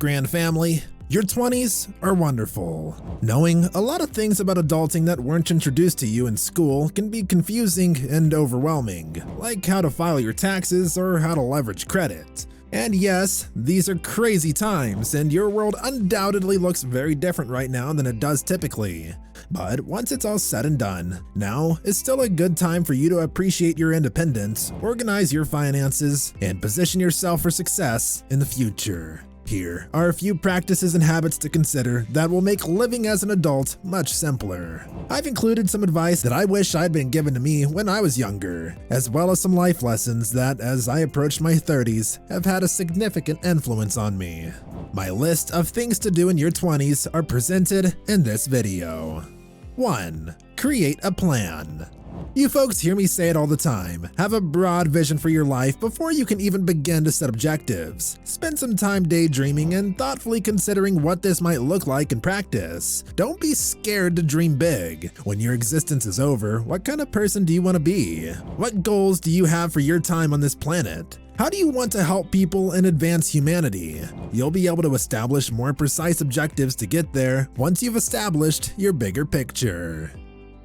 grand family. Your 20s are wonderful. Knowing a lot of things about adulting that weren't introduced to you in school can be confusing and overwhelming, like how to file your taxes or how to leverage credit. And yes, these are crazy times, and your world undoubtedly looks very different right now than it does typically. But once it's all said and done, now is still a good time for you to appreciate your independence, organize your finances, and position yourself for success in the future. Here are a few practices and habits to consider that will make living as an adult much simpler. I've included some advice that I wish I'd been given to me when I was younger, as well as some life lessons that, as I approach my 30s, have had a significant influence on me. My list of things to do in your 20s are presented in this video. 1. Create a plan. You folks hear me say it all the time. Have a broad vision for your life before you can even begin to set objectives. Spend some time daydreaming and thoughtfully considering what this might look like in practice. Don't be scared to dream big. When your existence is over, what kind of person do you want to be? What goals do you have for your time on this planet? How do you want to help people and advance humanity? You'll be able to establish more precise objectives to get there once you've established your bigger picture.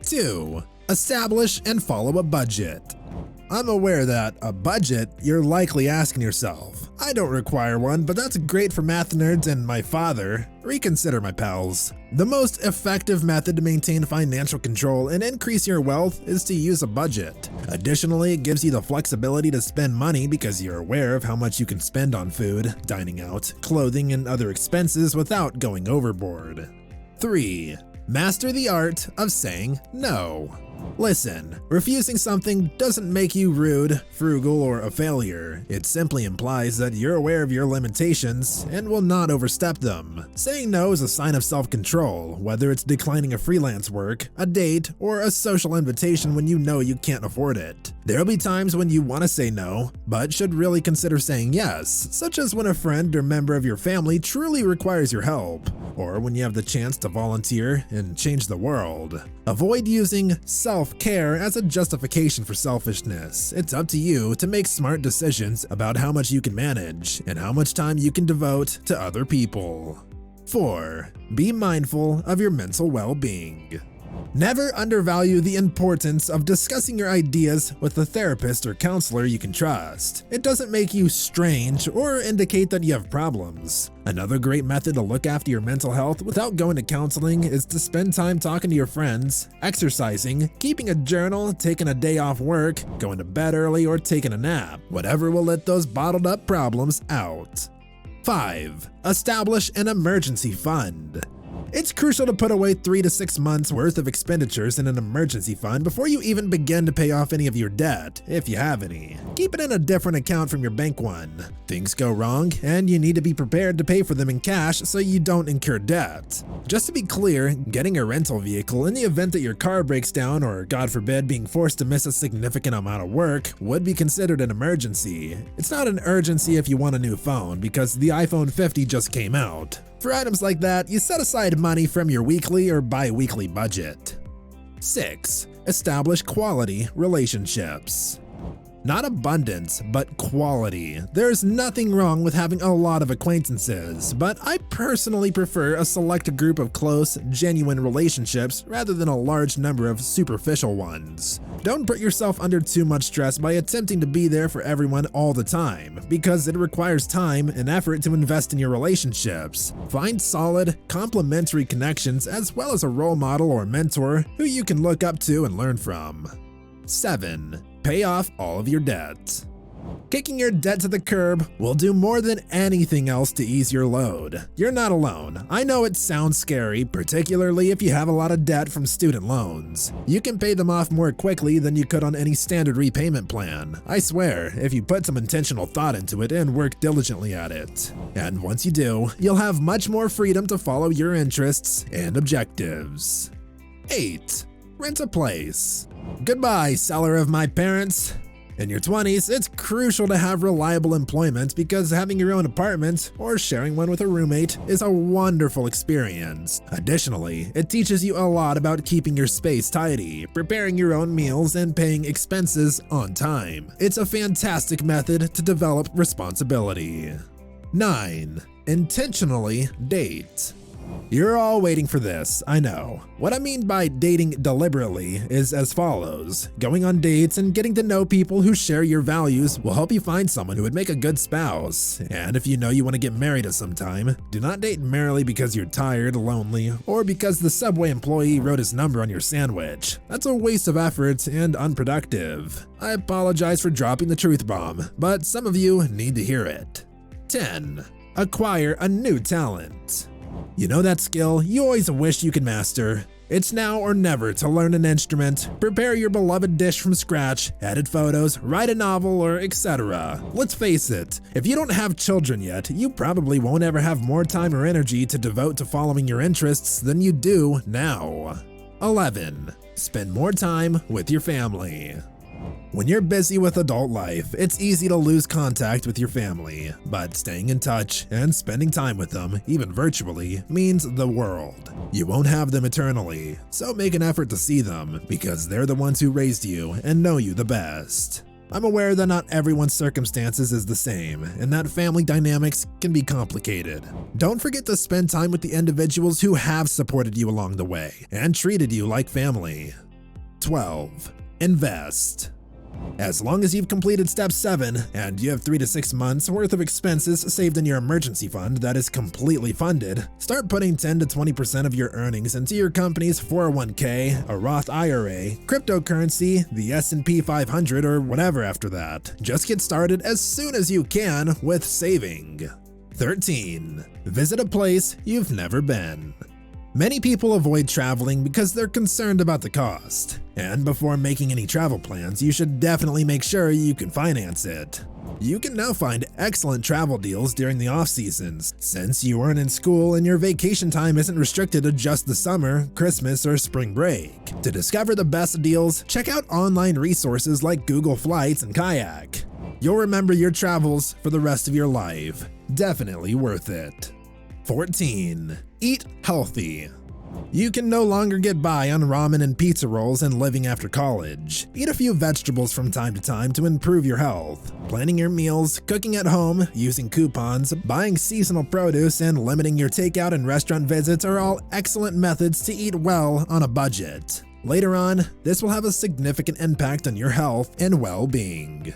2. Establish and follow a budget. I'm aware that a budget, you're likely asking yourself. I don't require one, but that's great for math nerds and my father. Reconsider, my pals. The most effective method to maintain financial control and increase your wealth is to use a budget. Additionally, it gives you the flexibility to spend money because you're aware of how much you can spend on food, dining out, clothing, and other expenses without going overboard. 3. Master the art of saying no. Listen, refusing something doesn't make you rude, frugal, or a failure. It simply implies that you're aware of your limitations and will not overstep them. Saying no is a sign of self-control, whether it's declining a freelance work, a date, or a social invitation when you know you can't afford it. There'll be times when you want to say no, but should really consider saying yes, such as when a friend or member of your family truly requires your help, or when you have the chance to volunteer and change the world. Avoid using self-care as a justification for selfishness. It's up to you to make smart decisions about how much you can manage and how much time you can devote to other people. 4. Be mindful of your mental well-being. Never undervalue the importance of discussing your ideas with a therapist or counselor you can trust. It doesn't make you strange or indicate that you have problems. Another great method to look after your mental health without going to counseling is to spend time talking to your friends, exercising, keeping a journal, taking a day off work, going to bed early, or taking a nap. Whatever will let those bottled up problems out. 5. Establish an emergency fund. It's crucial to put away 3 to 6 months worth of expenditures in an emergency fund before you even begin to pay off any of your debt, if you have any. Keep it in a different account from your bank one. Things go wrong, and you need to be prepared to pay for them in cash so you don't incur debt. Just to be clear, getting a rental vehicle in the event that your car breaks down or, God forbid, being forced to miss a significant amount of work would be considered an emergency. It's not an urgency if you want a new phone because the iPhone 50 just came out. For items like that, you set aside money from your weekly or bi-weekly budget. 6. Establish quality relationships. Not abundance, but quality. There's nothing wrong with having a lot of acquaintances, but I personally prefer a select group of close, genuine relationships rather than a large number of superficial ones. Don't put yourself under too much stress by attempting to be there for everyone all the time, because it requires time and effort to invest in your relationships. Find solid, complementary connections as well as a role model or mentor who you can look up to and learn from. 7. Pay off all of your debt. Kicking your debt to the curb will do more than anything else to ease your load. You're not alone. I know it sounds scary, particularly if you have a lot of debt from student loans. You can pay them off more quickly than you could on any standard repayment plan. I swear, if you put some intentional thought into it and work diligently at it. And once you do, you'll have much more freedom to follow your interests and objectives. 8. Rent a place. Goodbye, cellar of my parents. In your 20s, it's crucial to have reliable employment because having your own apartment or sharing one with a roommate is a wonderful experience. Additionally, it teaches you a lot about keeping your space tidy, preparing your own meals, and paying expenses on time. It's a fantastic method to develop responsibility. 9. Intentionally date. You're all waiting for this, I know. What I mean by dating deliberately is as follows. Going on dates and getting to know people who share your values will help you find someone who would make a good spouse. And if you know you want to get married at some time, do not date merely because you're tired, lonely, or because the Subway employee wrote his number on your sandwich. That's a waste of effort and unproductive. I apologize for dropping the truth bomb, but some of you need to hear it. 10. Acquire a new talent. You know that skill you always wish you could master? It's now or never to learn an instrument, prepare your beloved dish from scratch, edit photos, write a novel, or etc. Let's face it, if you don't have children yet, you probably won't ever have more time or energy to devote to following your interests than you do now. 11. Spend more time with your family. When you're busy with adult life, it's easy to lose contact with your family, but staying in touch and spending time with them, even virtually, means the world. You won't have them eternally, so make an effort to see them, because they're the ones who raised you and know you the best. I'm aware that not everyone's circumstances is the same, and that family dynamics can be complicated. Don't forget to spend time with the individuals who have supported you along the way and treated you like family. 12. Invest. As long as you've completed step 7 and you have 3 to 6 months worth of expenses saved in your emergency fund that is completely funded, start putting 10 to 20% of your earnings into your company's 401k, a Roth IRA, cryptocurrency, the S&P 500, or whatever after that. Just get started as soon as you can with saving. 13. Visit a place you've never been. Many people avoid traveling because they're concerned about the cost. And before making any travel plans, you should definitely make sure you can finance it. You can now find excellent travel deals during the off-seasons, since you aren't in school and your vacation time isn't restricted to just the summer, Christmas, or spring break. To discover the best deals, check out online resources like Google Flights and Kayak. You'll remember your travels for the rest of your life. Definitely worth it. 14. Eat healthy. You can no longer get by on ramen and pizza rolls and living after college. Eat a few vegetables from time to time to improve your health. Planning your meals, cooking at home, using coupons, buying seasonal produce, and limiting your takeout and restaurant visits are all excellent methods to eat well on a budget. Later on, this will have a significant impact on your health and well-being.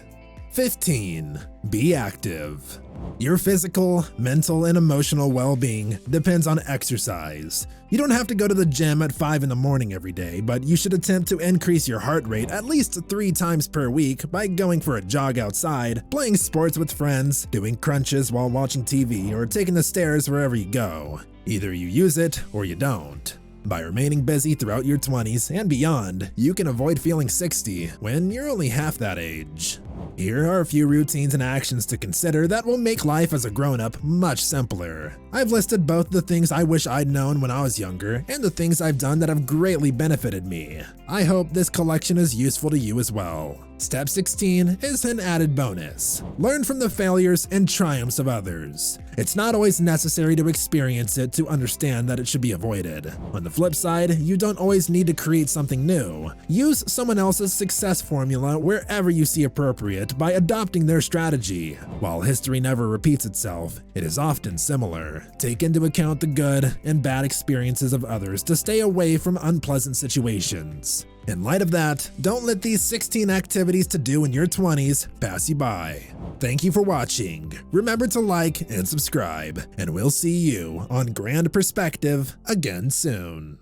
15. Be active. Your physical, mental, and emotional well-being depends on exercise. You don't have to go to the gym at 5 in the morning every day, but you should attempt to increase your heart rate at least 3 times per week by going for a jog outside, playing sports with friends, doing crunches while watching TV, or taking the stairs wherever you go. Either you use it or you don't. By remaining busy throughout your 20s and beyond, you can avoid feeling 60 when you're only half that age. Here are a few routines and actions to consider that will make life as a grown-up much simpler. I've listed both the things I wish I'd known when I was younger and the things I've done that have greatly benefited me. I hope this collection is useful to you as well. Step 16 is an added bonus. Learn from the failures and triumphs of others. It's not always necessary to experience it to understand that it should be avoided. On the flip side, you don't always need to create something new. Use someone else's success formula wherever you see appropriate by adopting their strategy. While history never repeats itself, it is often similar. Take into account the good and bad experiences of others to stay away from unpleasant situations. In light of that, don't let these 16 activities to do in your 20s pass you by. Thank you for watching. Remember to like and subscribe, and we'll see you on Grand Perspective again soon.